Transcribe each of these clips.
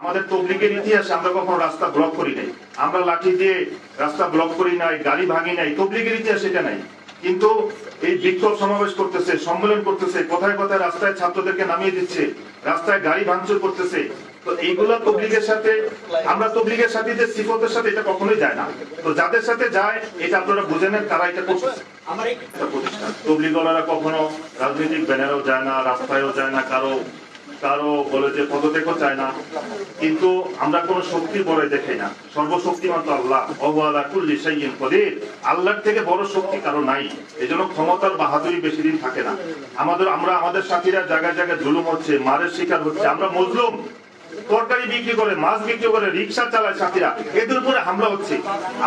আমাদের তবলিগের ইতিহাসে আমরা কখনো রাস্তা ব্লক করি নাই, আমরা লাঠি দিয়ে রাস্তা ব্লক করি নাই, গাড়ি ভাঙি নাই, তবলিগের ইতিহাস এটা নাই। কিন্তু এই বিক্ষোভ সমাবেশ করতেছে, সম্মেলন করতেছে, কোথায় কোথায় রাস্তায় ছাত্রদেরকে নামিয়ে দিচ্ছে, রাস্তায় গাড়ি ভাঙচুর করতেছে। তো এইগুলা তবলিগের সাথে, আমরা তবলিগের সাথে যে সিফতের সাথে এটা কখনোই যায় না। তো যাদের সাথে যায় এটা আপনারা বুঝে নেন, তারা এটা করতেছে। তবলিগরা কখনো রাজনৈতিক ব্যানারেও যায় না, রাস্তায়ও যায় না, কারো বলে যে পদত্যাগও চায় না। কিন্তু আমরা কোন শক্তির বড় দেখাই না। সর্বশক্তিমান তো আল্লাহ, ওয়া কুল্লি শাইইন কদির। আল্লাহর থেকে বড় শক্তি কারো নাই। এজন্য ক্ষমতার বাহাদুরি বেশি দিন থাকে না। আমাদের সাথীরা জায়গায় জায়গায় জুলুম হচ্ছে, মারের শিকার হচ্ছে। আমরা মজলুম, তরকারি বিক্রি করে, মাছ বিক্রি করে, রিক্সা চালায় সাথীরা, এদের উপরে হামলা হচ্ছে।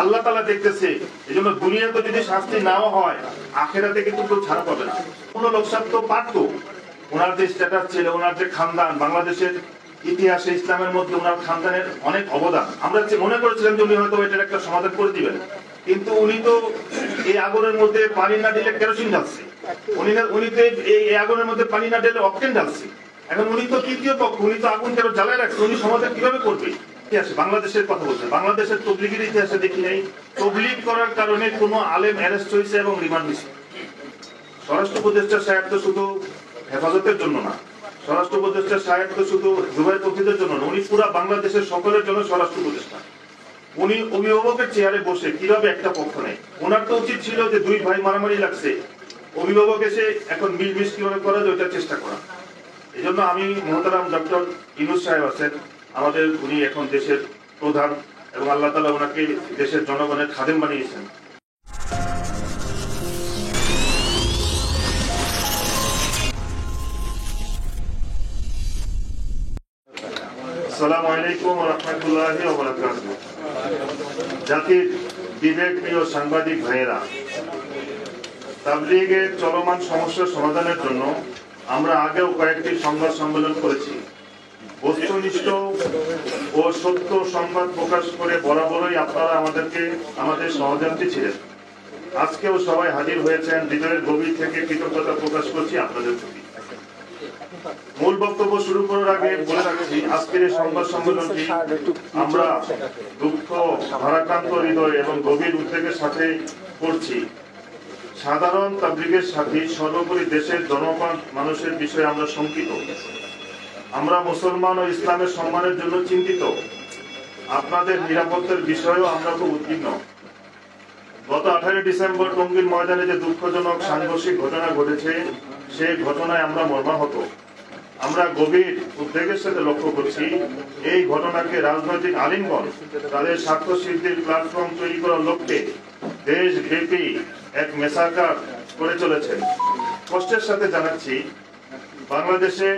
আল্লাহ তাআলা দেখতেছে। এজন্য দুনিয়াতে যদি শাস্তি নাও হয়, আখিরাতে কিন্তু কেউ ছাড় পাবে না। কোন লোক তো পারত, ওনার যে স্ট্যাটাস ছিল, ওনার যে খানদান, বাংলাদেশের ইতিহাসে ইসলামের মধ্যে ওনার খানদানের অনেক অবদান। আমরা মনে করেছিলাম যে উনি হয়তো এটার একটা সমাধান করে দিবেন, কিন্তু উনি তো এই আগুনের মধ্যে পানি না দিলে কেরোসিন ঢালছে, উনি তো এই আগুনের মধ্যে পানি না দিলে অক্টেন ঢালছে। এখন উনি তো তৃতীয় পক্ষ, উনি তো আগুন কেন জ্বালায় রাখছে, উনি সমাধান কিভাবে করবে? ইতিহাসে বাংলাদেশের কথা বলছে, বাংলাদেশের তবলিগের ইতিহাসে দেখি নাই তবলিগ করার কারণে কোনো আলেম অ্যারেস্ট হয়েছে এবং রিমান্ড নিছে। স্বরাষ্ট্র উপদেষ্টা সাহেব তো শুধু হেফাজতের জন্য না, স্বরাষ্ট্র উপদেষ্টা সাহেব তো শুধু জুবাইর তৌহিদের জন্য না, উনি পুরো বাংলাদেশের সকলের জন্য স্বরাষ্ট্র উপদেষ্টা। উনি অভিভাবকের চেয়ারে বসে কিভাবে একটা পক্ষ নেই? ওনার তো উচিত ছিল যে দুই ভাই মারামারি লাগছে, অভিভাবক এসে এখন মিলমিশ কিভাবে করা যায় ওইটার চেষ্টা করা। এই জন্য আমি মহতারাম ডক্টর ইউনূস সাহেব আছেন আমাদের, উনি এখন দেশের প্রধান এবং আল্লাহ তাআলা ওনাকে দেশের জনগণের খাদেম বানিয়েছেন। আসসালামু আলাইকুম ওয়া রাহমাতুল্লাহি ওয়া বারাকাতুহু। জাতির বিবেক প্রিয় সাংবাদিক ভাইয়েরা, তাবলীগের চলমান সমস্যার সমাধানের জন্য আমরা আগেও কয়েকটি সংবাদ সম্মেলন করেছি। বস্তুনিষ্ঠ ও সত্য সংবাদ প্রকাশ করে বরাবরই আপনারা আমাদের সহযাত্রী ছিলেন। আজকেও সবাই হাজির হয়েছেন। হৃদয়ের গভীর থেকে কৃতজ্ঞতা প্রকাশ করছি আপনাদের প্রতি। মূল বক্তব্য শুরু করার আগে বলে রাখছি, আজকের এই সংবাদ সম্মেলনটি আমরা দুঃখ, ভারাক্রান্ত হৃদয় এবং গভীর উদ্বেগের সাথে করছি। সাধারণ তাবলীগের সাথে সর্বোপরি দেশের জনগণ মানুষের বিষয়ে আমরা শঙ্কিত। আমরা মুসলমান ও ইসলামের সম্মানের জন্য চিন্তিত। আপনাদের নিরাপত্তার বিষয়েও আমরা খুব উদ্বিগ্ন। গত 18 ডিসেম্বর টঙ্গীর ময়দানে যে দুঃখজনক সাংঘর্ষিক ঘটনা ঘটেছে, সেই ঘটনায় আমরা মর্মাহত। আমরা গভীর উদ্বেগের সাথে লক্ষ্য করছি এই ঘটনাকে রাজনৈতিক আলিমগণ তাদের স্বার্থ সিদ্ধির প্ল্যাটফর্ম তৈরি করার লক্ষ্যে দেশব্যাপী এক মেসাকার করে চলেছেন। কষ্টের সাথে জানাচ্ছি, বাংলাদেশে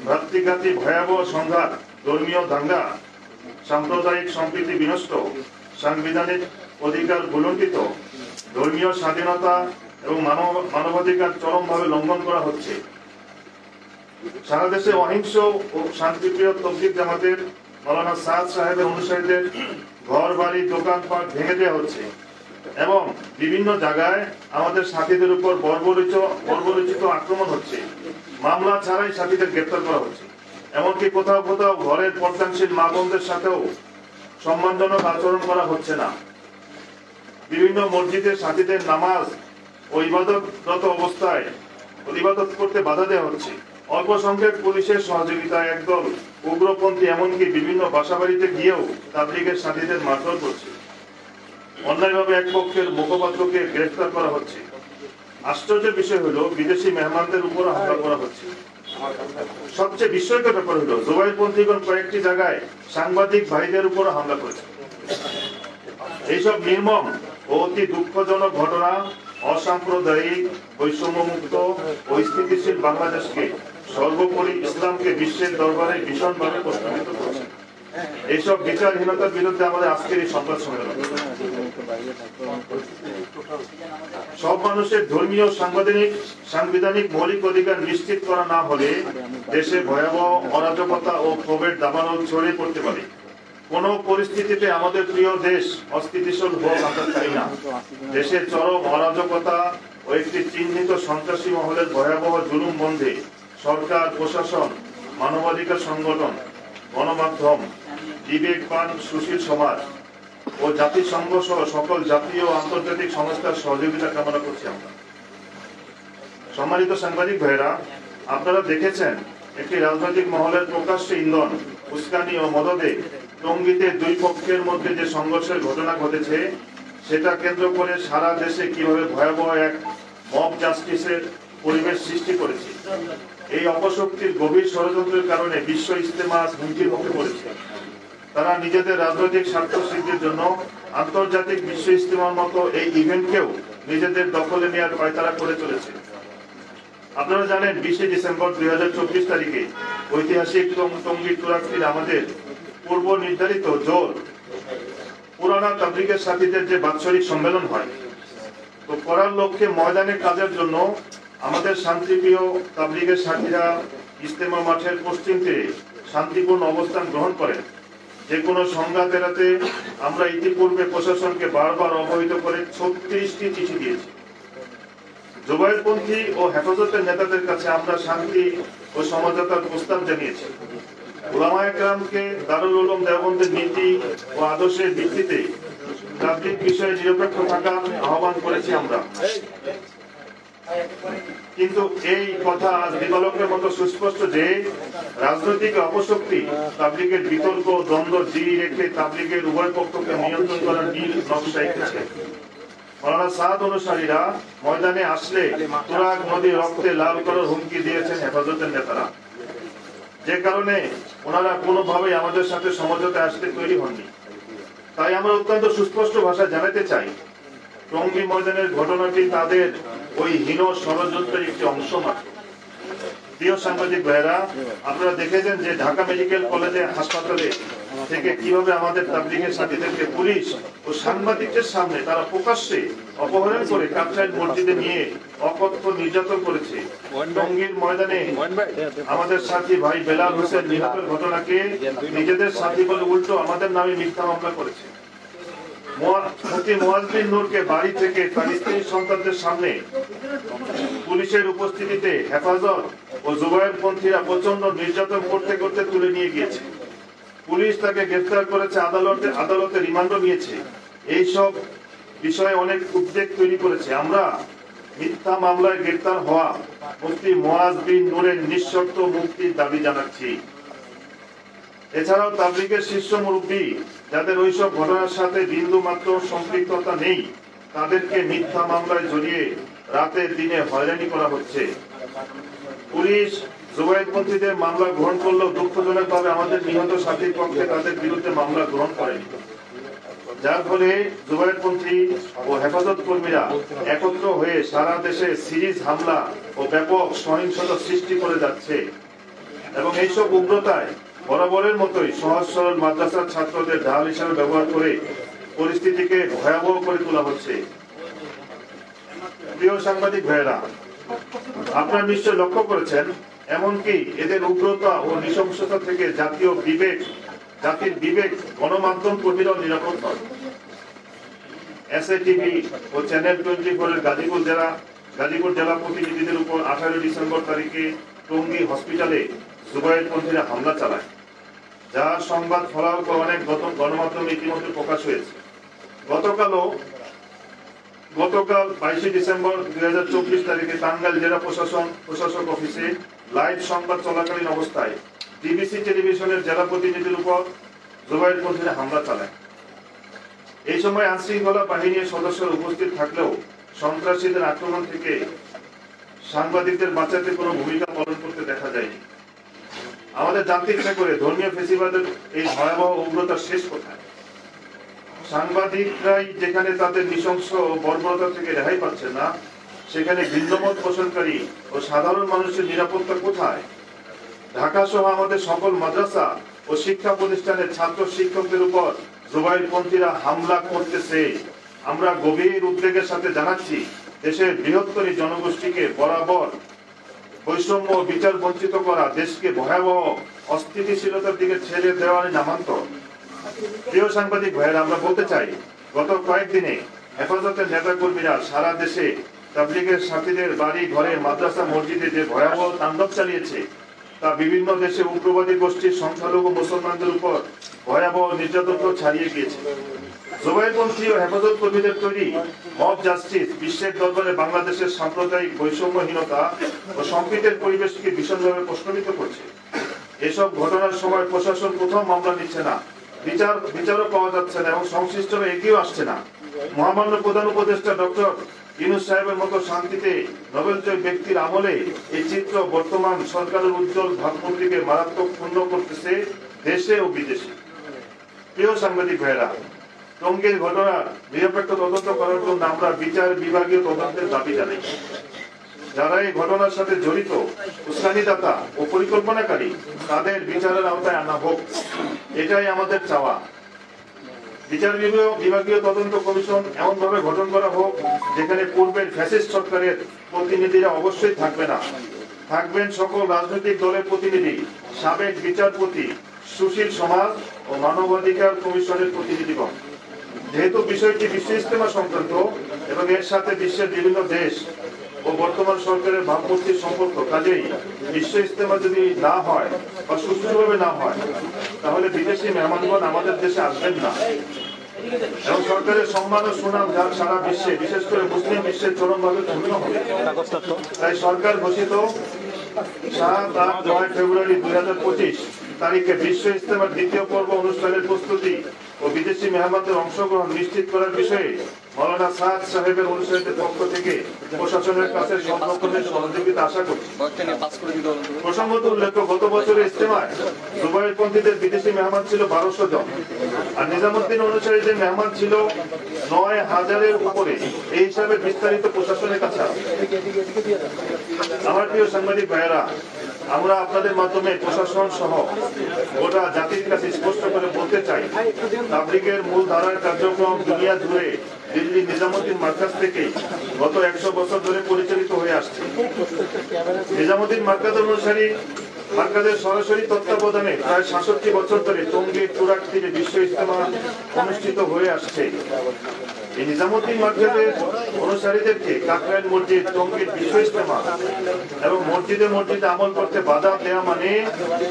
ভ্রাতৃঘাতী ভয়াবহ সংঘাত, ধর্মীয় দাঙ্গা, সাম্প্রদায়িক সম্প্রীতি বিনষ্ট, সাংবিধানিক অধিকার ভুলণ্ঠিত, ধর্মীয় স্বাধীনতা এবং মানবাধিকার চরমভাবে লঙ্ঘন করা হচ্ছে। সারা দেশে অহিংস ও শান্তিপ্রিয় তবলিগ জামাতের মাওলানা সাদ সাহেবের অনুসারীদের ঘর বাড়ি দোকানপাট ভেঙে দেওয়া হচ্ছে এবং বিভিন্ন জায়গায় আমাদের সাথীদের উপর বর্বরোচিত আক্রমণ হচ্ছে। মামলা ছাড়াই সাথীদের গ্রেপ্তার করা হচ্ছে। এমনকি কোথাও কোথাও ঘরের পর্দানশীল মা বোনদের সাথেও সম্মানজনক আচরণ করা হচ্ছে না। বিভিন্ন মসজিদে সাথীদের নামাজ ও ইবাদতরত অবস্থায় ইবাদত করতে বাধা দেওয়া হচ্ছে। অল্প সংখ্যক পুলিশের সহযোগিতায় একদল উগ্রপন্থী এমনকি বিভিন্ন বাসাবাড়িতে গিয়েও তাবলীগের সাথীদের মারধর করছে। অন্যায়ভাবে এক পক্ষের মুখপাত্রকে গ্রেফতার করা হচ্ছে। আশ্চর্যের বিষয় হলো বিদেশি মেহমানদের উপর হামলা করা হচ্ছে। সবচেয়ে বিস্ময়কর ব্যাপার হলো জুবাইরপন্থীগণ কয়েকটি জায়গায় সাংবাদিক ভাইদের উপর হামলা করেছে। এইসব নির্মম ও অতি দুঃখজনক ঘটনা অসাম্প্রদায়িক, বৈষম্যমুক্ত ও স্থিতিশীল বাংলাদেশকে, সর্বোপরি ইসলামকে বিশ্বের দরবারে ভীষণভাবে প্রশ্নবিদ্ধ করেছে। এইসব বিচারহীনতার বিরুদ্ধে আমাদের আজকের এই সংবাদ সম্মেলন। সব মানুষের ধর্মীয় সাংবিধানিক মৌলিক অধিকার নিশ্চিত করা না হলে দেশে ভয়াবহ অরাজকতা ও ক্ষোভের দাবানল ছড়িয়ে পড়তে পারে। কোন পরিস্থিতিতে আমাদের প্রিয় দেশ অস্থিতিশীল হোক আমরা চাই না। দেশের চরম অরাজকতা ও একটি চিহ্নিত সন্ত্রাসী মহলের ভয়াবহ জুলুম বন্ধে সরকার, প্রশাসন, মানবাধিকার সংগঠন গণমাধ্যম, বিবেকবান সুশীল সমাজ ও জাতিসংঘ সহ সকল জাতীয় ও আন্তর্জাতিক সংস্থার সহযোগিতা কামনা করছি আমরা। সম্মানিত সাংবাদিক ভাইরা, আপনারা দেখেছেন একটি রাজনৈতিক মহলের প্রকাশ্যে ইন্ধন, উস্কানি ও মদদে টঙ্গীতে দুই পক্ষের মধ্যে যে সংঘর্ষের ঘটনা ঘটেছে সেটা কেন্দ্র করে সারা দেশে কিভাবে ভয়াবহ এক মব জাস্টিসের পরিবেশ সৃষ্টি করেছে। এই অপশক্তির গভীর ষড়যন্ত্রের কারণে বিশ্ব ইজতেমা হুমকির মুখে পড়েছে। তারা নিজেদের রাজনৈতিক স্বার্থ সিদ্ধির জন্য আন্তর্জাতিক বিশ্ব ইজতেমার মতো এই ইভেন্টকেও নিজেদের দখলে নেওয়ার পায়তারা করে চলেছে। আপনারা জানেন 20 ডিসেম্বর 2024 তারিখে ঐতিহাসিক টঙ্গী টুরাকটির আমাদের পূর্ব নির্ধারিত জোর পুরানা তাবলিগের সাথীদের যে বাৎসরিক সম্মেলন হয়, তো করার লক্ষ্যে ময়দানে কাজের জন্য আমাদের শান্তিপ্রিয় তাবলিগের সাথীরা ইজতেমা মাঠের পশ্চিম তীরে শান্তিপূর্ণ অবস্থান গ্রহণ করেন। যে কোনো সংঘাত এড়াতে আমরা ইতিপূর্বে প্রশাসনকে বারবার অবহিত করে 36টি চিঠি দিয়েছি। জুবায়েরপন্থী ও হেফাজতের নেতাদের কাছে আমরা শান্তি ও সমঝোতার প্রস্তাব জানিয়েছি। উলামায়ে কেরামকে দারুল উলুম দেওবন্দের নীতি ও আদর্শের ভিত্তিতে তাবলীগ বিষয়ে নিরপেক্ষ থাকার আহ্বান করেছি আমরা। কিন্তু এই কথা আজ দিবালোকের মতো সুস্পষ্ট যে রাজনৈতিক অপশক্তি তাবলীগের বিতর্ক দ্বন্দ্ব জিয়ে রেখে তাবলীগের উভয় পক্ষকে নিয়ন্ত্রণ করার নীল নকশা এঁকেছে। মাওলানা সাদ অনুসারীরা ময়দানে আসলে তুরাগ নদী রক্তে লাল করার হুমকি দিয়েছেন হেফাজতের নেতারা, যে কারণে ওনারা কোনোভাবেই আমাদের সাথে সমঝোতায় আসতে তৈরি হননি। তাই আমরা অত্যন্ত সুস্পষ্ট ভাষায় জানাতে চাই, টঙ্গী ময়দানের ঘটনাটি তাদের ওই হীন ষড়যন্ত্রের একটি অংশ মাত্র। প্রিয় সাংবাদিক ভাইরা, আপনারা দেখেছেন যে ঢাকা মেডিকেল কলেজে হাসপাতালে থেকে কিভাবে আমাদের তাবলীগের সাথীদেরকে পুলিশ ও সাংবাদিকদের সামনে তারা প্রকাশ্যে অপহরণ করে কাকরাইল মসজিদে নিয়ে অকথ্য নির্যাতন করেছে। টঙ্গীর ময়দানে আমাদের সাথী ভাই বেলাল হোসেন নিহতের ঘটনাকে নিজেদের সাথী বলে উল্টো আমাদের নামে মিথ্যা মামলা করেছে। মুফতি মুয়াজ বিন নূরকে বাড়ি থেকে তার স্ত্রী সন্তানদের সামনে পুলিশের উপস্থিতিতে হেফাজত ও জুবায়েরপন্থীরা প্রচন্ড নির্যাতন করতে করতে তুলে নিয়ে গিয়েছে। পুলিশ তাকে গ্রেফতার করেছে, আদালতে রিমান্ডও নিয়েছে। এইসব বিষয়ে অনেক উদ্বেগ তৈরি করেছে। আমরা মিথ্যা মামলায় গ্রেফতার হওয়া মুফতি মুয়াজ বিন নূরের নিঃশর্ত মুক্তির দাবি জানাচ্ছি। এছাড়াও তাবলীগের শীর্ষ মুরব্বী যাদের ওইসব ঘটনার সাথে বিন্দু মাত্র সম্পৃক্ততা নেই, তাদেরকে মিথ্যা মামলায় জড়িয়ে রাতে দিনে হয়রানি করা হচ্ছে। পুলিশ জুবায়েরপন্থীদের মামলা গ্রহণ করলেও দুঃখজনকভাবে আমাদের নিহত সাথীর পক্ষে তাদের বিরুদ্ধে মামলা গ্রহণ করেনি, যার ফলে জুবায়েরপন্থী ও হেফাজত কর্মীরা একত্র হয়ে সারা দেশে সিরিজ হামলা ও ব্যাপক সহিংসতা সৃষ্টি করে যাচ্ছে। এবং এইসব উগ্রতায় বরাবরের মতোই সহজ সরল মাদ্রাসার ছাত্রদের ঢাল হিসাবে ব্যবহার করে পরিস্থিতিকে ভয়াবহ করে তোলা হচ্ছে। প্রিয় সাংবাদিক ভাইয়েরা, আপনারা নিশ্চয় লক্ষ্য করেছেন, এমনকি এদের উগ্রতা ও নৃশংসতা থেকে জাতির বিবেক গণমাধ্যম কর্মীরাও নিরাপদ নয়। এসএটিভি ও চ্যানেল 24 গাজীপুর জেলা প্রতিনিধিদের উপর 18 ডিসেম্বর তারিখে টঙ্গী হসপিটালে জুবায়েরপন্থীরা হামলা চালায়, যার সংবাদ ফলাও অনেক গণমাধ্যমে ইতিমধ্যে প্রকাশ হয়েছে। গতকাল 22 ডিসেম্বর 2024 তারিখে টাঙ্গাইল জেলা প্রশাসক অফিসে লাইভ সংবাদ চলাকালীন অবস্থায় ডিবিসি টেলিভিশনের জেলা প্রতিনিধির উপর জুবায়েরপন্থীরা হামলা চালায়। এই সময় আইনশৃঙ্খলা বাহিনীর সদস্যরা উপস্থিত থাকলেও সন্ত্রাসীদের আক্রমণ থেকে সাংবাদিকদের বাঁচাতে কোনো ভূমিকা পালন করতে দেখা যায়নি। আমাদের জানতে ইচ্ছা করে ধর্মীয় ফেসিবাদের এই ভয়াবহ উগ্রতার শেষ কোথায়? সাংবাদিকরাই যেখানে তাদের নৃশংস ও বর্বরতা থেকে রেহাই পাচ্ছেন না, সেখানে ভিন্নমত পোষণকারী ও সাধারণ মানুষের নিরাপত্তা কোথায়? ঢাকা সহ আমাদের সকল মাদ্রাসা ও শিক্ষা প্রতিষ্ঠানের ছাত্র শিক্ষকদের উপর জুবায়েরপন্থীরা হামলা করতেছে। আমরা গভীর উদ্বেগের সাথে জানাচ্ছি, দেশের বৃহত্তর জনগোষ্ঠীকে বরাবর বৈষম্য ও বিচার বঞ্চিত করা দেশকে ভয়াবহ অস্থিতিশীলতার দিকে ছেড়ে দেওয়ার নামান্তর। প্রিয় সাংবাদিক ভাইয়েরা, আমরা বলতে চাই, গত কয়েকদিনে হেফাজতের নেতাকর্মীরা সারা দেশে তাবলীগের সাথীদের বাড়ি ঘরে মাদ্রাসা মসজিদে যে ভয়াবহ তাণ্ডব চালিয়েছে, তা বিভিন্ন দেশে উগ্রবাদী গোষ্ঠীর সংখ্যালঘু মুসলমানদের উপর ভয়াবহ নির্যাতনকে ছাড়িয়ে গিয়েছে। জুবাইরপন্থী ও হেফাজত কর্মীদের তৈরি মব জাস্টিস বিশ্বের দরবারে বাংলাদেশের সাম্প্রদায়িক বৈষম্যহীনতা ও সম্প্রীতির পরিবেশকে ভীষণভাবে প্রশ্নবিদ্ধ করছে। এসব ঘটনার সময় প্রশাসন কোথাও মামলা নিচ্ছে না, বিচারও পাওয়া যাচ্ছে না এবং সংশ্লিষ্টরা এগিয়েও আসছে না। মহামান্য প্রধান উপদেষ্টা ডক্টর ইউনূস সাহেবের মতো শান্তিতে নোবেলজয়ী ব্যক্তির আমলে এই চিত্র বর্তমান সরকারের উজ্জ্বল ভাবমূর্তিকে মারাত্মক ক্ষুণ্ণ করতেছে দেশে ও বিদেশে। প্রিয় সাংবাদিক ভাইয়েরা, টঙ্গীর ঘটনার নিরপেক্ষ তদন্ত করার জন্য আমরা বিচার বিভাগীয় তদন্তের দাবি জানাই। যারা এই ঘটনার সাথে জড়িত, উস্কানিদাতা ও পরিকল্পনাকারী, তাদের বিচারের আওতায় আনা হোক, এটাই আমাদের চাওয়া। বিচার বিভাগীয় তদন্ত কমিশন এমন ভাবে গঠন করা হোক যেখানে পূর্বের ফ্যাসিস্ট সরকারের প্রতিনিধিরা অবশ্যই থাকবে না, থাকবেন সকল রাজনৈতিক দলের প্রতিনিধি, সাবেক বিচারপতি, সুশীল সমাজ ও মানবাধিকার কমিশনের প্রতিনিধিগণ। যেহেতু বিষয়টি বিশ্ব ইজতেমা সংক্রান্ত এবং এর সাথে বিশ্বের বিভিন্ন দেশ ও বর্তমান সরকারের ভাবমূর্তির সম্পর্ক, কাজেই বিশ্ব ইজতেমা যদি না হয় বা সুষ্ঠুভাবে না হয় তাহলে বিদেশি মেহমানগণ আমাদের দেশে আসবেন না এবং সরকারের সম্মান ও সুনাম যার সারা বিশ্বে, বিশেষ করে মুসলিম বিশ্বের চরমভাবে ক্ষুণ্ণ হবে। তাই সরকার ঘোষিত 7-8-9 ফেব্রুয়ারি 2025 তারিখে বিশ্ব ইজতেমার দ্বিতীয় পর্ব অনুষ্ঠানের প্রস্তুতি ও বিদেশি মেহমানদের অংশগ্রহণ নিশ্চিত করার বিষয়ে মাওলানা সাদ সাহেবের অনুসারীদের পক্ষ থেকে প্রশাসনের কাছে সব রকমের সহযোগিতা আশা করছি। প্রসঙ্গত উল্লেখ্য, গত বছরের ইজতেমায় জুবাইরপন্থীদের বিদেশি মেহমান ছিল 1200 জন আর নিজামুদ্দিন অনুসারীদের মেহমান ছিল 9000-এর উপরে। এই হিসাবে বিস্তারিত প্রশাসনের কাছে। আমার প্রিয় সাংবাদিক ভাইয়েরা, আমরা আপনাদের মাধ্যমে প্রশাসন সহ গোটা জাতির কাছে স্পষ্ট করে বলতে চাই, তাবলীগের মূল ধারার কার্যক্রম দুনিয়া জুড়ে দিল্লি নিজামুদ্দিন মার্কাজ থেকে গত 100 বছর ধরে পরিচালিত হয়ে আসছে। নিজামুদ্দিন মার্কাজ অনুসারী মার্কাজের সরাসরি তত্ত্বাবধানে প্রায় 66 বছর ধরে টঙ্গীর চূড়ার তীরে বিশ্ব ইজতেমা অনুষ্ঠিত হয়ে আসছে। এই নিজামুদ্দিন মার্কাজের অনুসারীদেরকে কাকরাইল মসজিদ, টঙ্গীর বিশ্ব ইজতেমা এবং মসজিদে আমল করতে বাধা দেওয়া মানে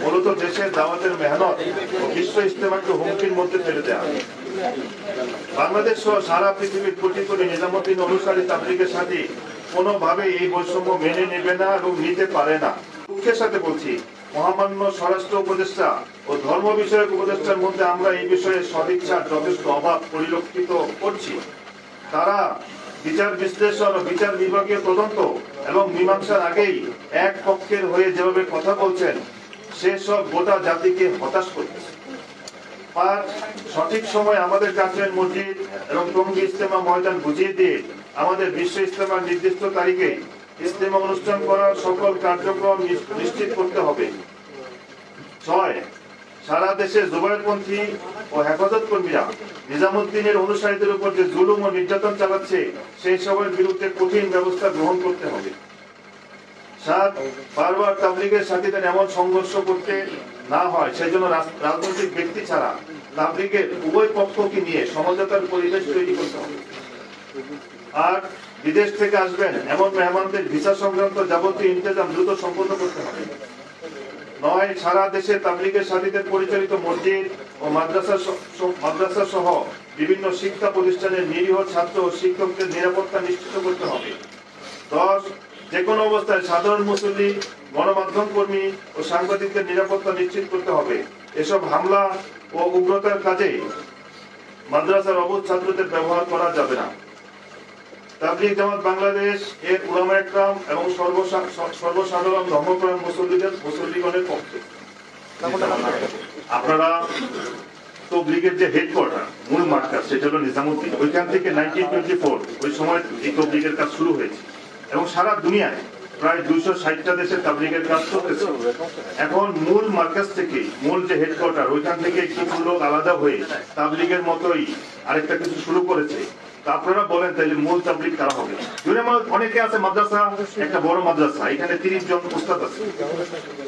মূলত দেশের দাওয়াতের মেহনত ও বিশ্ব ইজতেমাকে হুমকির মধ্যে ফেলে দেওয়া। বাংলাদেশ সহ সারা পৃথিবীর কোটি কোটি নিজামুদ্দিন অনুসারী তাবলীগের সাথে কোনোভাবে এই বৈষম্য মেনে নেবে না এবং নিতে পারে না। দুঃখের সাথে বলছি, মহামান্য স্বরাষ্ট্র উপদেষ্টা ও ধর্ম বিষয়ক উপদেষ্টার মধ্যে আমরা এই বিষয়ে সদিচ্ছার যথেষ্ট অভাব পরিলক্ষিত করছি। তারা বিচার বিশ্লেষণ ও বিচার বিভাগীয় তদন্ত এবং মীমাংসার আগেই এক পক্ষের হয়ে যেভাবে কথা বলছেন, সেসব গোটা জাতিকে হতাশ করতেছে। সঠিক সময় আমাদের কাকরাইল মসজিদ এবং টঙ্গী ইজতেমা ময়দান বুঝিয়ে দিয়ে আমাদের বিশ্ব ইজতেমার নির্দিষ্ট তারিখে ইজতেমা অনুষ্ঠান করার সকল কার্যক্রম নিশ্চিত করতে হবে। 6, সারা দেশে জুবাইরপন্থী ও হেফাজত কর্মীরা নিজামুদ্দিনের অনুসারীদের উপর যে জুলুম ও নির্যাতন চালাচ্ছে, সেই সবের বিরুদ্ধে কঠিন ব্যবস্থা গ্রহণ করতে হবে। 7, বারবার তাবলীগের সাথীদের এমন সংঘর্ষ করতে না হয় সেজন্য রাজনৈতিক ব্যক্তি ছাড়া তাবলীগের উভয় পক্ষকে নিয়ে সমঝোতার পরিবেশ তৈরি করতে হবে। আর বিদেশ থেকে আসবেন এমন মেহমানদের ভিসা সংক্রান্ত যাবতীয় ইন্তজাম দ্রুত সম্পন্ন করতে হবে। 9, সারা দেশে তাবলীগের সাথীদের পরিচালিত মসজিদ ও মাদ্রাসা সহ বিভিন্ন শিক্ষা প্রতিষ্ঠানের নিরীহ ছাত্র ও শিক্ষকদের নিরাপত্তা নিশ্চিত করতে হবে। 10, যে কোনো অবস্থায় সাধারণ মুসল্লি, গণমাধ্যম কর্মী ও সাংবাদিকদের নিরাপত্তা নিশ্চিত করতে হবে। এসব হামলা ও উগ্রতার কাজে মাদ্রাসার অবুঝ ছাত্রদের ব্যবহার করা যাবে না। তাবলীগ জামাত বাংলাদেশ এর উলামা একরাম এবং সর্বসাধারণ ধর্মপ্রাণ মুসল্লিগণের পক্ষে আপনারা তবলীগের যে হেডকোয়ার্টার, মূল মার্কাজ, সেটা হলো নিজামুদ্দিন। ওইখান থেকে 1924 ওই সময় এই তবলীগের কাজ শুরু হয়েছে এবং সারা দুনিয়ায় প্রায় 260টা দেশে তাবলীগের কাজ চলতেছে। এখন মূল মার্কাজ থেকে, মূল যে হেডকোয়ার্টার, ওইখান থেকে কিছু লোক আলাদা হয়ে তাবলীগের মতোই আরেকটা কিছু শুরু করেছে। আপনারা বলেন তাহলে মূল তাবলীগ কারা হবে? অনেকে আছে মাদ্রাসা, একটা বড় মাদ্রাসা, এখানে 30 জন উস্তাদ আছে,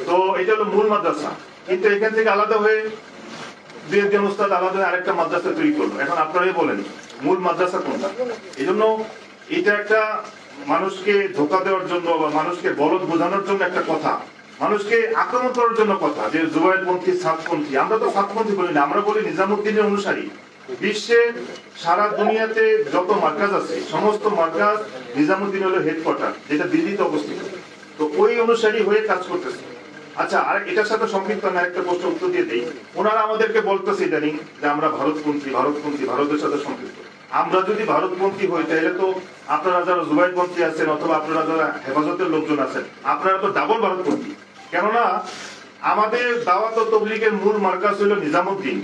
তো এটা হলো মূল মাদ্রাসা। কিন্তু এখান থেকে আলাদা হয়ে 2 জন উস্তাদ আলাদা হয়ে আরেকটা মাদ্রাসা তৈরি করলো। এখন আপনারাই বলেন মূল মাদ্রাসা কোনটা? এই জন্য এটা একটা মানুষকে ধোকা দেওয়ার জন্য বা মানুষকে বলদ বোঝানোর জন্য একটা কথা, মানুষকে আক্রমণ করার জন্য কথা যে জুবাইরপন্থী সাতপন্থী। আমরা তো সাতপন্থী বলি না, আমরা বলি নিজামুদ্দিনের অনুসারী। বিশ্বের সারা দুনিয়াতে যত মার্কাজ আছে সমস্ত মার্কাজ নিজামুদ্দিন হলো হেডকোয়ার্টার, যেটা দিল্লিতে অবস্থিত। তো ওই অনুসারী হয়ে কাজ করতেছে। আচ্ছা, আর এটার সাথে সম্পৃক্ত না একটা প্রশ্ন উত্তর দিয়ে দেই। ওনারা আমাদেরকে বলতেছে ইদানিং যে আমরা ভারতপন্থী, ভারতের সাথে সম্পৃক্ত। আমরা যদি ভারতপন্থী হই তাহলে তো আপনারা যারা জুবাইরপন্থী আছেন অথবা আপনারা যারা হেফাজতের লোকজন আছেন আপনারা তো ডাবল ভারতপন্থী। কেননা আমাদের দাওয়াত ও তাবলীগের মূল মার্কাজ হলো নিজামুদ্দিন,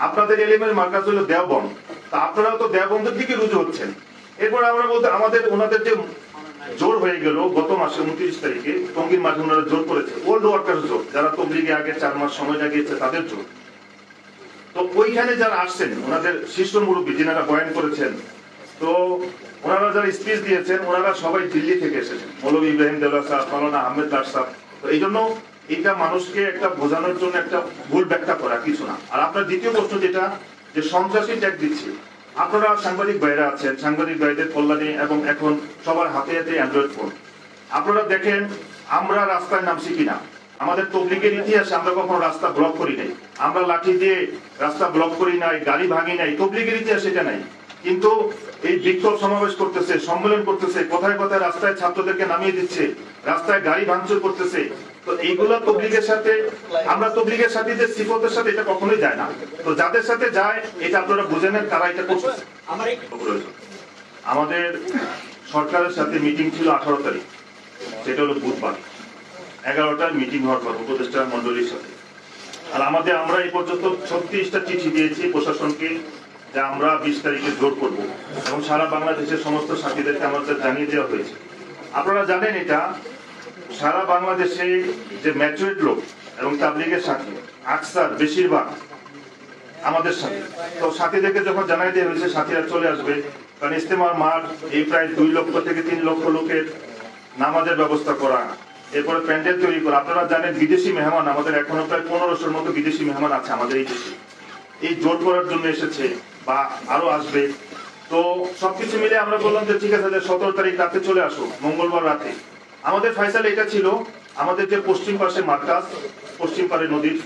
আপনাদের এলিমের মার্কাজ হলো দেওবন্দ। তা আপনারাও তো দেওবন্দের দিকে রুজু হচ্ছেন। এরপর আমরা বলতে ওনাদের যে জোর হয়ে গেল গত মাসে 29 তারিখে টঙ্গীর মাঠে ওনারা জোর করেছে, ওল্ড ওয়ার্কার্স জোর, যারা তবলিগে আগে 4 মাস সময় লাগিয়েছে তাদের জোর। তো ওইখানে যারা আসছেন ওনাদের শীর্ষ মুরব্বী যিনারা বয়ান করেছেন, তো ওনারা যারা স্পিচ দিয়েছেন ওনারা সবাই দিল্লি থেকে এসেছেন, মৌলভী ইব্রাহিম দেওয়ার সাহেব, মাওলানা আহমেদ লাট সাহেব। তো এই জন্য এটা মানুষকে একটা বোঝানোর জন্য একটা ভুল ব্যাখ্যা করা, কিছু না। আর আপনার দ্বিতীয় প্রশ্ন যেটা যে সন্ত্রাসী ট্যাগ দিচ্ছে, আপনারা সাংবাদিক ভাইরা আছেন, সাংবাদিক ভাইদের কল্যাণে এবং এখন সবার হাতে হাতে অ্যান্ড্রয়েড ফোন, আপনারা দেখেন আমরা রাস্তায় নামছি কিনা। আমাদের তবলিগের ইতিহাসে আমরা কখনো রাস্তা ব্লক করি নাই, আমরা লাঠি দিয়ে রাস্তা ব্লক করি নাই, গাড়ি ভাঙি নাই, তবলিগের ইতিহাস এটা নাই। কিন্তু এই বিক্ষোভ সমাবেশ করতেছে, সম্মেলন করতেছে, কোথায় কোথায় রাস্তায় ছাত্রদেরকে নামিয়ে দিচ্ছে, রাস্তায় গাড়ি ভাঙচুর করতেছে। তো এইগুলো তবলিগের সাথে, আমরা তবলিগের সাথে যে সিফতের সাথে এটা কখনোই যায় না। তো যাদের সাথে যায় এটা আপনারা বুঝে নেন তারা এটা করতেছে। আমাদের সরকারের সাথে মিটিং ছিল 18 তারিখ, সেটা হলো বুধবার 11টায় মিটিং হওয়ার পর উপদেষ্টা মন্ডলীর সাথে। আর আমরা এই পর্যন্ত 36টা চিঠি দিয়েছি প্রশাসনকে যে আমরা 20 তারিখে জোর করব, এবং সারা বাংলাদেশের সমস্ত সাথীদেরকে আমাদের জানিয়ে দেওয়া হয়েছে। আপনারা জানেন এটা সারা বাংলাদেশে যে ম্যাচুরেট লোক এবং তাবলিগের সাথী আকসার বেশিরভাগ আমাদের সাথে। তো সাথীদেরকে যখন জানাই দেওয়া হয়েছে সাথীরা চলে আসবে, কারণ ইজতেমার মাঠ এই প্রায় 2 লক্ষ থেকে 3 লক্ষ লোকের নামাজের ব্যবস্থা করা, এরপরে প্যান্ডেল তৈরি করা। আপনারা জানেন বিদেশি মেহমান আমাদের এখনো প্রায় 1500-র মতো বিদেশি মেহমান আছে আমাদের এই দেশে, এই জোট করার জন্য এসেছে বা আরো আসবে। তো সবকিছু মিলে আমরা বললাম যে ঠিক আছে 17 তারিখ রাতে চলে আসো, মঙ্গলবার রাতে। আমাদের ফাইসাল এটা ছিল, আমাদের যে পশ্চিম পাশে মার্কাজ, পশ্চিম পারে নদীর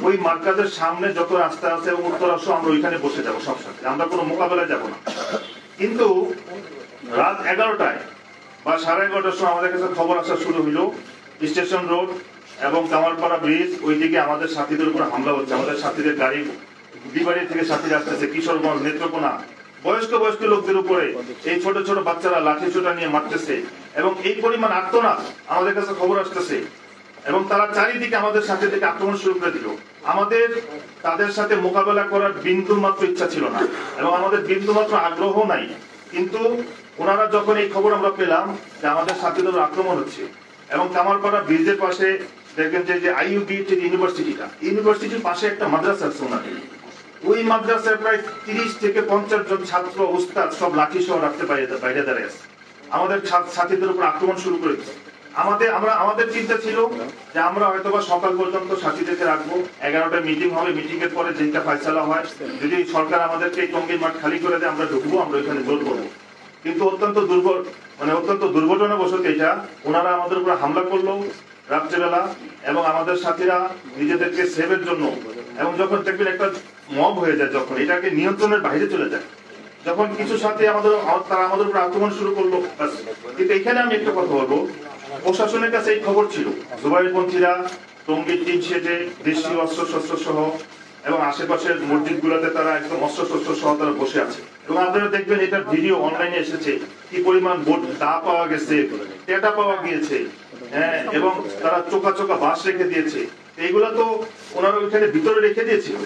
ওই মার্কাজের সামনে যত রাস্তা আছে এবং উত্তরাংশ আমরা ওইখানে বসে যাবো সব সাথে, আমরা কোনো মোকাবেলায় যাব না। কিন্তু রাত 11টায় বা 11:30টার সময় আমাদের কাছে খবর আসা শুরু হইলো স্টেশন রোড এবং কামালপাড়া ব্রিজ ওইদিকে আমাদের সাথীদের উপর হামলা হচ্ছে। আমাদের সাথীদের গাড়ি বিবাড়ি থেকে সাথীরা আসতেছে, কিশোরগঞ্জ, নেত্রকোনা, বয়স্ক লোকদের উপরে এই ছোট ছোট বাচ্চারা লাঠি ছোটা নিয়ে মারতেছে। এবং এই পরিমাণ আর্তনাদ আমাদের কাছে খবর আসতেছে, এবং তারা চারিদিকে আমাদের সাথে থেকে আক্রমণ শুরু করে দিল। আমাদের তাদের সাথে মোকাবেলা করার বিন্দু মাত্র ইচ্ছা ছিল না এবং আমাদের বিন্দু মাত্র আগ্রহ নাই। কিন্তু ওনারা যখন এই খবর আমরা পেলাম যে আমাদের সাথীদের আক্রমণ হচ্ছে, এবং কামালপাড়া ব্রিজের পাশে দেখবেন যে আইইউবি ইউনিভার্সিটির পাশে একটা মাদ্রাসা আছে ওনাদের, ওই মাদ্রাসায় প্রায় 30 থেকে 50 জন ছাত্র উস্তাদ সব লাঠি সহ রাখতে বাইরে দাঁড়িয়ে আছে, আমাদের সাথীদের উপর আক্রমণ শুরু করে দিচ্ছে। আমাদের চিন্তা ছিল যে আমরা হয়তোবা সকাল পর্যন্ত সাথীদেরকে রাখবো, 11টায় মিটিং হবে, মিটিং এর পরে যেটা ফয়সালা হয়, যদি সরকার আমাদেরকে এই টঙ্গীর মাঠ খালি করে দেয় আমরা ঢুকবো, আমরা ওইখানে জোর করবো। কিন্তু অত্যন্ত দুর্ঘটনাবশত এটা ওনারা আমাদের উপর হামলা করলো রাত্রেবেলা, এবং আমাদের সাথীরা নিজেদেরকে সেভের জন্য, এবং যখন দেখবেন একটা মব হয়ে যায়, যখন এটাকে নিয়ন্ত্রণের বাইরে চলে যায়, যখন কিছু সাথী তারা আমাদের উপর আক্রমণ শুরু করলো। কিন্তু এখানে আমি একটা কথা বলবো, প্রশাসনের কাছে এই খবর ছিল জুবাইরপন্থীরা টঙ্গীর টিন শেডে দেশীয় অস্ত্রশস্ত্র সহ এবং আশেপাশের মসজিদ গুলাতে তারা একদম অস্ত্রশস্ত্র সহ তারা বসে আছে। এবং আপনারা দেখবেন এটার ভিডিও অনলাইনে এসেছে, কি পরিমাণ দা পাওয়া গেছে, টেটা পাওয়া গিয়েছে, এবং তারা চোখা বাঁশ রেখে দিয়েছে। এইগুলা তো ওনারা ওইখানে ভিতরে রেখে দিয়েছিল।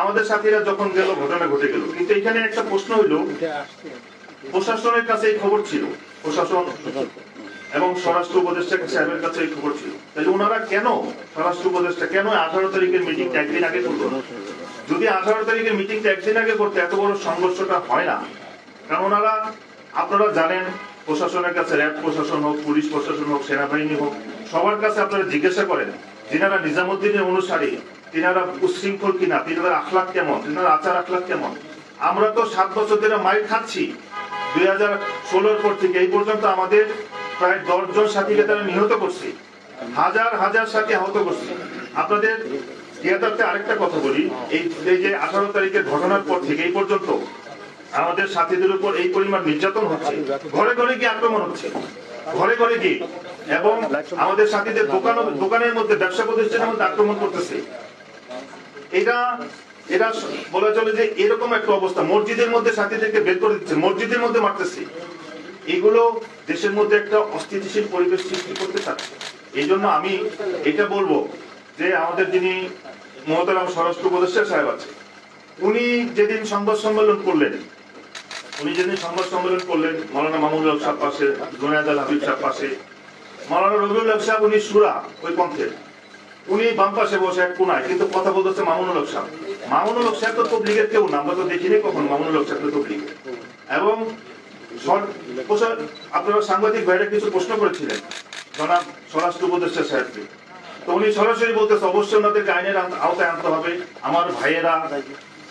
আমাদের সাথীরা যখন গেল ঘটনা ঘটে গেল। কিন্তু এখানে একটা প্রশ্ন হইল, প্রশাসনের কাছে এই খবর ছিল, প্রশাসন এবং স্বরাষ্ট্র উপদেষ্টা সাহেবের কাছে এই খবর ছিল, তাহলে ওনারা কেন, স্বরাষ্ট্র উপদেষ্টা কেন 18 তারিখের মিটিংটা একদিন আগে করলো? যদি 18 তারিখের মিটিংটা একদিন আগে করতে এত বড় সংঘর্ষটা হয় না। কারণ ওনারা, আপনারা জানেন, প্রশাসনের কাছে র্যাব প্রশাসন হোক, পুলিশ প্রশাসন হোক, সেনাবাহিনী হোক, সবার কাছে আপনারা জিজ্ঞাসা করেন যিনারা নিজামুদ্দিনের অনুসারী, তিনারা উচ্ছৃঙ্খল কিনা, তিনাদের আখলাক কেমন, তিনারা আচার আখলাক কেমন। আমরা তো 7 বছর ধরে মাইর খাচ্ছি, 2016-র পর থেকে এই পর্যন্ত আমাদের প্রায় 10 জন সাথীকে তারা নিহত করছে। হাজার হাজার সাথী আহত করছে। আপনাদের ইয়াদাতে আরেকটা কথা বলি, এই যে 18 তারিখের ঘটনার পর থেকে এই পর্যন্ত আমাদের সাথীদের উপর এই পরিমাণ নির্যাতন হচ্ছে, ঘরে ঘরে গিয়ে আক্রমণ হচ্ছে, ঘরে ঘরে গিয়ে, এবং আমাদের সাথীদের দোকানের মধ্যে, ব্যবসা প্রতিষ্ঠানের মধ্যে আক্রমণ করতেছে। এটা বলা চলে যে এরকম একটা অবস্থা, মসজিদের মধ্যে সাথীদেরকে বের করে দিচ্ছে, মসজিদের মধ্যে মারতেছে। এগুলো দেশের মধ্যে একটা অস্থিতিশীল পরিবেশ সৃষ্টি করতে চাচ্ছে। এই জন্য আমি এটা বলবো যে আমাদের যিনি মহতারাম স্বরাষ্ট্র উপদেষ্টা সাহেব আছে, উনি যেদিন সংবাদ সম্মেলন করলেন, মৌলানা মামুনুল হক সাহেব পাশে, জুনায়েদ আল হাবিব সাহেব পাশে, মৌলানা রবিউল হক সাহেব উনি সুরা ওই পন্থের, উনি বাম পাশে বসে এক কোনায়, কিন্তু কথা বলতেছে মামুনুল হক সাহেব। মামুনুল হক সাহেব তো তবলিগের কেউ না, আমরা তো দেখিনি কখন মামুনুল হক সাহেব তবলিগের। এবং আপনারা সাংবাদিক ভাইরা কিছু প্রশ্ন করেছিলেন জনাব স্বরাষ্ট্র উপদেষ্টা সাহেবকে, তো উনি সরাসরি বলতেছে অবশ্যই ওনাদেরকে আইনের আওতায় আনতে হবে, আমার ভাইয়েরা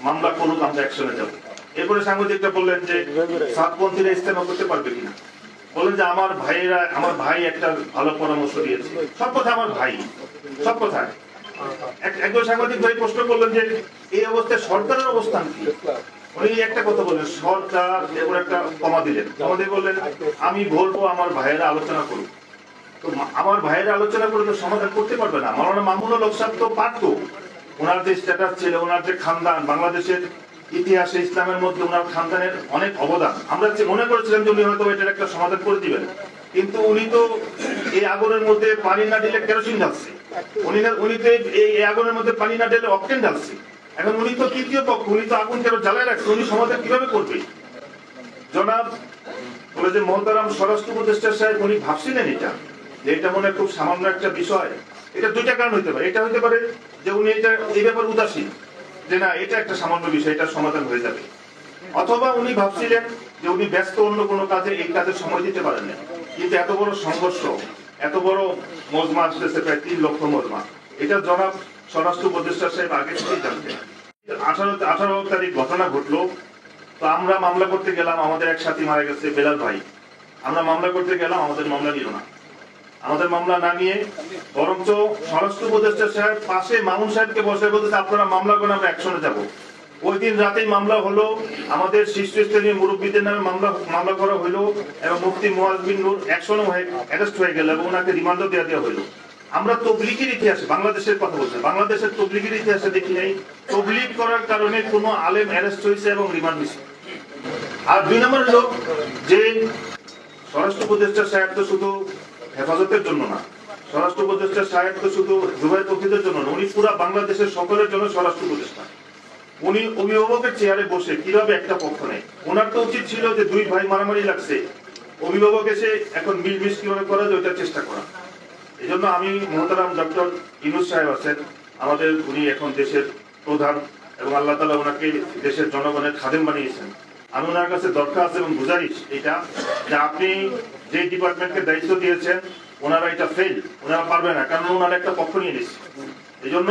মামলা করুক, আমরা অ্যাকশনে যাব। এরপরে সাংবাদিকরা বললেন যে সাতপন্থীরা ইস্তেমা করতে পারবে কিনা, বলেন যে আমার ভাই একটা ভালো পরামর্শ দিয়েছে। সব কথা আমার ভাই, সব কথায়। একজন সাংবাদিক ভাই প্রশ্ন করলেন যে এই অবস্থায় সরকারের অবস্থান কি। উনি একটা কথা বললেন, সরকার এবার একটা কমা দিলেন, কমা দিয়ে বললেন আমি বলবো আমার ভাইয়েরা আলোচনা করুক। তো আমার ভাইয়েরা আলোচনা করে তো সমাধান করতে পারবে না। মৌলানা মামুনুল হক সাহেব তো পারতো, ওনার যে স্ট্যাটাস ছিল, ওনার যে খানদান, বাংলাদেশের ইতিহাসে ইসলামের মধ্যে ওনার খানদানের অনেক অবদান, আমরা মনে করেছিলাম যে উনি হয়তো এটার একটা সমাধান করে দিবেন, কিন্তু উনি তো এই আগুনের মধ্যে পানি না দিলে কেরোসিন ঢালছে, উনি তো এই আগুনের মধ্যে পানি না দিলে অক্টেন ঢালছে। এখন উনি তো তৃতীয় পক্ষ, উনি তো আগুন কেন জ্বালায় রাখছে, উনি সমাধান কিভাবে করবে? জনাব বলে যে মহতারাম স্বরাষ্ট্র উপদেষ্টা সাহেব উনি ভাবছিলেন এটা মনে খুব সামান্য একটা বিষয়। এটা দুইটা কারণ হইতে পারে, এটা হইতে পারে যে উনি এই ব্যাপারে উদাসীন, যে না এটা একটা সামান্য বিষয়, এটা সমাধান হয়ে যাবে। অথবা উনি ভাবছিলেন যে উনি ব্যস্ত অন্য কোনো কাজে, এই কাজে সময় দিতে পারেন না। কিন্তু এত বড় সংঘর্ষ, এত বড় মজমা আসতেছে, প্রায় 3 লক্ষ মজমা, এটা জনাব স্বরাষ্ট্র উপদেষ্টা সাহেব আগে থেকেই জানতেন। 18 তারিখ ঘটনা ঘটলো, তো আমরা মামলা করতে গেলাম, আমাদের এক সাথী মারা গেছে বেলাল ভাই, আমরা মামলা করতে গেলাম, আমাদের মামলা নিল না। আমাদের মামলা না নিয়ে বরঞ্চ স্বরাষ্ট্র উপদেষ্টা সাহেব পাশে মামুন সাহেবকে বসে বলতেছে আপনারা মামলা করেন, আমরা অ্যাকশনে যাব। ওই দিন রাতেই মামলা হলো, আমাদের শীর্ষস্থানীয় মুরব্বীদের নামে মামলা করা হলো, এবং মুফতি মুয়াজ বিন নূর অ্যাকশনে অ্যারেস্ট হয়ে গেল এবং ওনাকে রিমান্ডও দেওয়া হলো। আমরা তবলিগের ইতিহাসে, বাংলাদেশের কথা বলছি, বাংলাদেশের তবলিগের ইতিহাসে দেখি নাই তবলিগ করার কারণে কোনো আলেম অ্যারেস্ট হয়েছে এবং রিমান্ড হয়েছে। আর 2 নম্বর লোক যে স্বরাষ্ট্র উপদেষ্টা সাহেব তো শুধু হেফাজতের জন্য না, স্বরাষ্ট্র উপদেষ্টা সাহেব তো শুধু জুবাইর তৌহিদের জন্য না, উনি পুরা বাংলাদেশের সকলের জন্য স্বরাষ্ট্র উপদেষ্টা। উনি অভিভাবকের চেয়ারে বসে কিভাবে একটা পক্ষ নেয়, ওনার তো উচিত ছিল যে 2 ভাই মারামারি লাগছে, অভিভাবক এসে এখন মিলমিশ কিভাবে করা যায় ওইটার চেষ্টা করা। এই জন্য আমি মহতারাম ডক্টর ইউনূস সাহেব আছেন আমাদের, উনি এখন দেশের প্রধান এবং আল্লাহ তাআলা ওনাকে দেশের জনগণের খাদেম বানিয়েছেন। আমি ওনার কাছে দরখাস্ত এবং গুজারিশ এটা যে আপনি যে ডিপার্টমেন্টকে দায়িত্ব দিয়েছেন ওনারা এটা ফেল, ওনারা পারবে না, কারণ ওনারা একটা পক্ষ নিয়ে নিচ্ছে। এই জন্য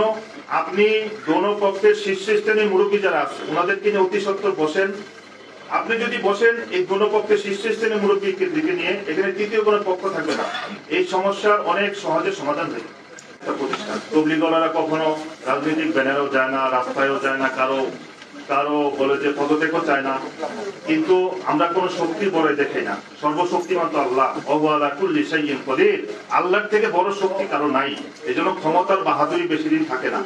আপনি দোনো পক্ষের শীর্ষস্থানীয় মুরব্বী যারা আছে ওনাদেরকে নিয়ে অতি সত্বর বসেন। আপনি যদি বসেন এই দোনো পক্ষের শীর্ষস্থানীয় মুরব্বীকে দিকে নিয়ে, এখানে তৃতীয় কোনো পক্ষ থাকবে না, এই সমস্যার অনেক সহজে সমাধান হয়ে প্রতিষ্ঠান। তবলিগওয়ালারা কখনো রাজনৈতিক ব্যানারেও যায় না, রাস্তায়ও যায় না, কারো বলে যে পদত্যাগও চায় না, কিন্তু আমরা কোন শক্তি বড় দেখাই না। সর্বশক্তিমান তো আল্লাহ, ওয়ালা কুল্লি শাইইন কদির, আল্লাহর থেকে বড় শক্তি কারো নাই। এজন্য ক্ষমতার বাহাদুরি বেশি দিন থাকে না।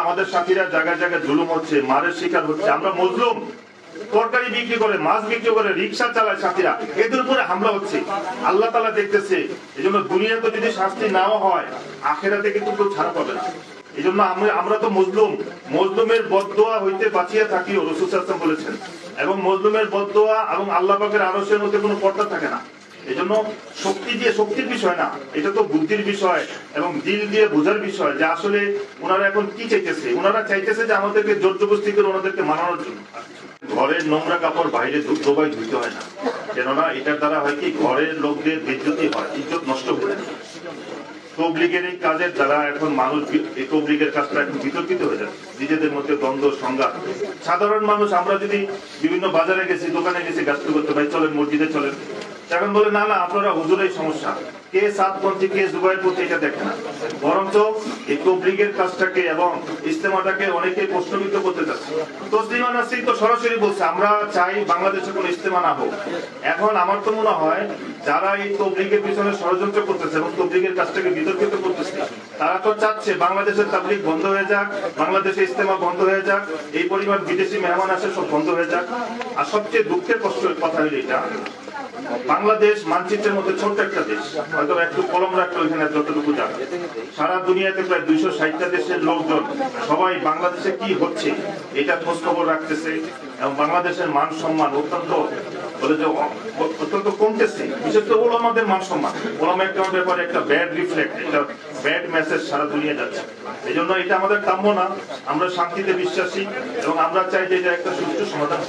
আমাদের সাথীরা জায়গায় জায়গায় জুলুম হচ্ছে, মারের শিকার হচ্ছে, আমরা মজলুম। তরকারি বিক্রি করে, মাছ বিক্রি করে, রিক্সা চালায় সাথীরা, এদের উপরে হামলা হচ্ছে, আল্লাহ তাআলা দেখতেছে। এজন্য দুনিয়াতে যদি শাস্তি নাও হয়, আখিরাতে কিন্তু কেউ ছাড় পাবে না। এই জন্য আমরা তো মজলুমের বদদোয়া হইতে বাঁচিয়ে থাকিও, রাসূল সাল্লাল্লাহু আলাইহি ওয়াসাল্লাম বলেছেন। এবং মজলুমের বদদোয়া এবং আল্লাহ পাকের আরশের মধ্যে কোনো পর্দা থাকে না। এই জন্য শক্তির বিষয় না, এটা তো বুদ্ধির বিষয় এবং দিল দিয়ে বোঝার বিষয় যে আসলে ওনারা এখন কি চাইতেছে। ওনারা চাইতেছে যে আমাদেরকে জোর জবরদস্তি করে ওনাদেরকে মানানোর জন্য। ঘরের নোংরা কাপড় বাইরে দুবাই ধুইতে হয় না, কেননা এটার দ্বারা হয় কি ঘরের লোকদের বেইজ্জতি হয়, ইজ্জত নষ্ট হয়ে যায়। তবলিগের এই কাজের দ্বারা এখন মানুষ, এই তবলিগের কাজটা এখন বিতর্কিত হয়ে যাচ্ছে, নিজেদের মধ্যে দ্বন্দ্ব সংঘাত। সাধারণ মানুষ আমরা যদি বিভিন্ন বাজারে গেছি, দোকানে গেছি, গাছ করতে, ভাই চলেন মসজিদে চলেন, এখন বলে না না আপনারা হুজুরের সমস্যা, কে সাতপন্থী কে জুবাইরপন্থী এটা দেখে না, বরঞ্চ এই তবলিগের কাজটাকে এবং ইজতেমাটাকে অনেকে প্রশ্নবিদ্ধ করতে চাচ্ছে। তসলিমা নাসরিন তো সরাসরি বলছে আমরা চাই বাংলাদেশে কোনো ইজতেমা না হোক। এখন আমার তো মনে হয় যারা এই তবলিগের পিছনে ষড়যন্ত্র করতেছে এবং তবলিগের কাজটাকে বিতর্কিত করতেছে, তারা তো চাচ্ছে বাংলাদেশের তাবলিগ বন্ধ হয়ে যাক, বাংলাদেশে ইজতেমা বন্ধ হয়ে যাক, এই পরিমাণ বিদেশি মেহমান আসে সব বন্ধ হয়ে যাক। আর সবচেয়ে দুঃখের কথা হলো এটা, বাংলাদেশ মানচিত্রের মধ্যে ছোট্ট একটা দেশ, হয়তো একটু কলম রাখলো এখানে যতটুকু জানে, সারা দুনিয়াতে প্রায় 260টা দেশের লোকজন সবাই বাংলাদেশে কি হচ্ছে এটা খোঁজ খবর রাখতেছে এবং বাংলাদেশের মান সম্মান অত্যন্ত কমতেছে। বিশেষ করে ওলামাদের মান সম্মান, ওলামা একরামের ব্যাপারে একটা ব্যাড রিফ্লেক্ট, একটা ব্যাড মেসেজ সারা দুনিয়া যাচ্ছে। এই জন্য এটা আমাদের কাম্য না। আমরা শান্তিতে বিশ্বাসী এবং আমরা চাই যে এটা একটা সুষ্ঠু সমাধান।